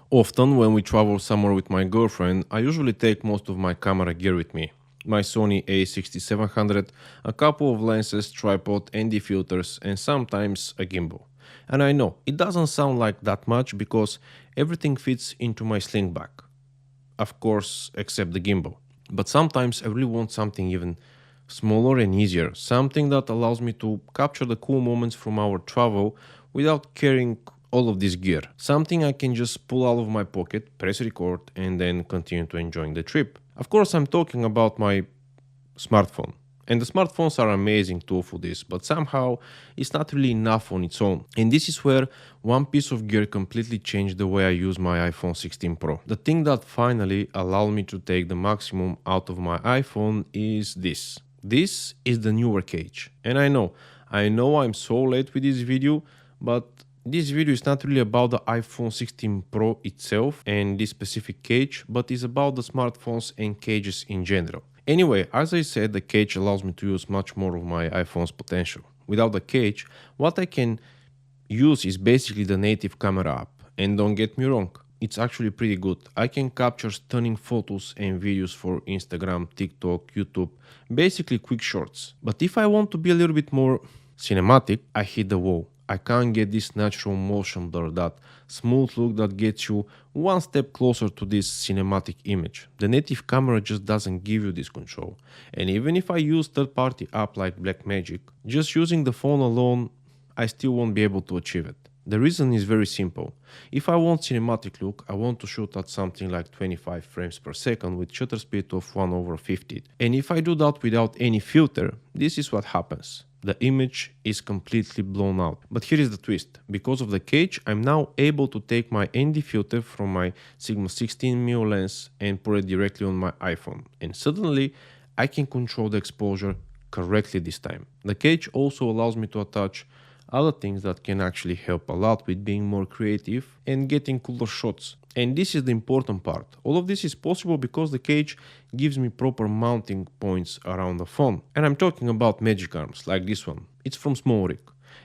Often, when we travel somewhere with my girlfriend, I usually take most of my camera gear with me. My Sony A6700, a couple of lenses, tripod, ND filters, and sometimes a gimbal. And I know, it doesn't sound like that much because everything fits into my sling bag. Of course, except the gimbal. But sometimes I really want something even smaller and easier, something that allows me to capture the cool moments from our travel without carrying all of this gear. Something I can just pull out of my pocket, press record, and then continue to enjoying the trip. Of course, I'm talking about my smartphone. And the smartphones are amazing tool for this, but somehow it's not really enough on its own. And this is where one piece of gear completely changed the way I use my iPhone 16 Pro. The thing that finally allowed me to take the maximum out of my iPhone is this. This is the Neewer cage. And I know I'm so late with this video, but this video is not really about the iPhone 16 Pro itself and this specific cage, but is about the smartphones and cages in general. Anyway, as I said, the cage allows me to use much more of my iPhone's potential. Without the cage, what I can use is basically the native camera app. And don't get me wrong, it's actually pretty good. I can capture stunning photos and videos for Instagram, TikTok, YouTube, basically quick shorts. But if I want to be a little bit more cinematic, I hit the wall. I can't get this natural motion blur, that smooth look that gets you one step closer to this cinematic image. The native camera just doesn't give you this control. And even if I use third-party app like Blackmagic, just using the phone alone, I still won't be able to achieve it. The reason is very simple. If I want cinematic look, I want to shoot at something like 25 frames per second with shutter speed of 1/50. And if I do that without any filter, this is what happens. The image is completely blown out. But here is the twist. Because of the cage, I'm now able to take my ND filter from my Sigma 16mm lens and put it directly on my iPhone. And suddenly, I can control the exposure correctly this time. The cage also allows me to attach other things that can actually help a lot with being more creative and getting cooler shots. And this is the important part. All of this is possible because the cage gives me proper mounting points around the phone. And I'm talking about magic arms, like this one. It's from Smallrick.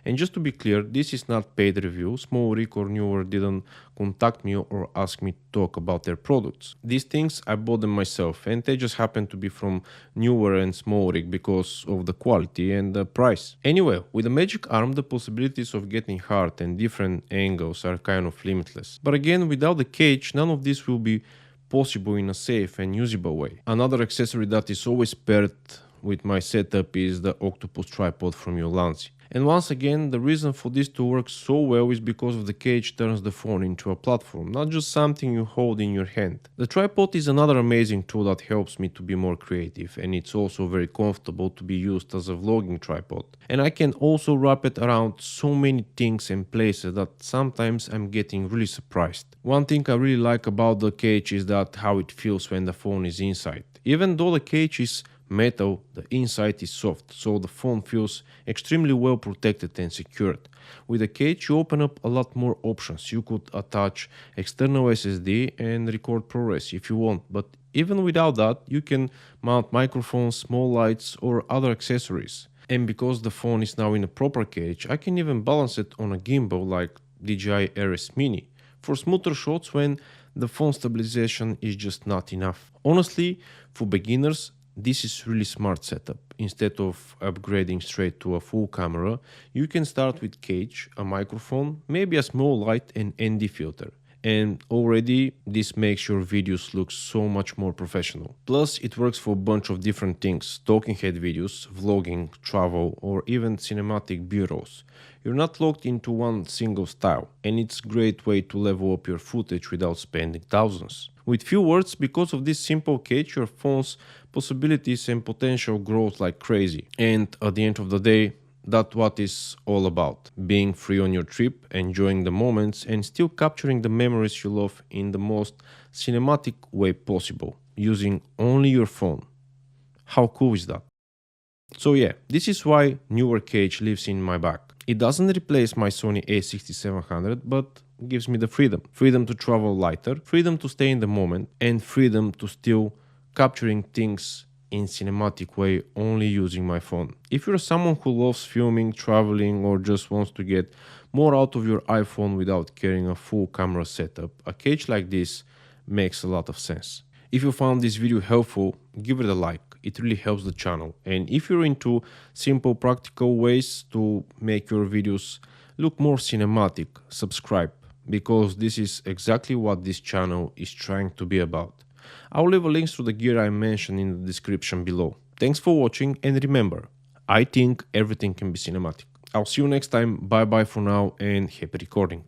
And just to be clear, this is not paid review. Smallrick or Neewer didn't contact me or ask me to talk about their products. These things, I bought them myself, and they just happen to be from Neewer and Smallrick because of the quality and the price. Anyway, with the magic arm, the possibilities of getting hard and different angles are kind of limitless. But again, without the cage, none of this will be possible in a safe and usable way. Another accessory that is always paired with my setup is the Octopus tripod from Ulanzi. And once again, the reason for this to work so well is because of the cage turns the phone into a platform, not just something you hold in your hand. The tripod is another amazing tool that helps me to be more creative, and it's also very comfortable to be used as a vlogging tripod. And I can also wrap it around so many things and places that sometimes I'm getting really surprised. One thing I really like about the cage is that how it feels when the phone is inside. Even though the cage is metal, the inside is soft, so the phone feels extremely well protected and secured. With the cage, you open up a lot more options. You could attach external SSD and record ProRes if you want, but even without that, you can mount microphones, small lights, or other accessories. And because the phone is now in a proper cage, I can even balance it on a gimbal like DJI RS Mini for smoother shots when the phone stabilization is just not enough. Honestly, for beginners, this is really smart setup. Instead of upgrading straight to a full camera, you can start with cage, a microphone, maybe a small light and ND filter. And already this makes your videos look so much more professional. Plus it works for a bunch of different things: talking head videos, vlogging, travel, or even cinematic b-rolls. You're not locked into one single style, and it's a great way to level up your footage without spending thousands. With few words, because of this simple cage, your phone's possibilities and potential grows like crazy. And at the end of the day, that's what it's all about. Being free on your trip, enjoying the moments, and still capturing the memories you love in the most cinematic way possible, using only your phone. How cool is that? So yeah, this is why Neewer cage lives in my bag. It doesn't replace my Sony A6700, but gives me the freedom. Freedom to travel lighter, freedom to stay in the moment, and freedom to still capturing things in cinematic way only using my phone. If you're someone who loves filming, traveling, or just wants to get more out of your iPhone without carrying a full camera setup, a cage like this makes a lot of sense. If you found this video helpful, give it a like, it really helps the channel. And if you're into simple practical ways to make your videos look more cinematic, subscribe, because this is exactly what this channel is trying to be about. I'll leave links to the gear I mentioned in the description below. Thanks for watching, and remember, I think everything can be cinematic. I'll see you next time, bye bye for now, and happy recording.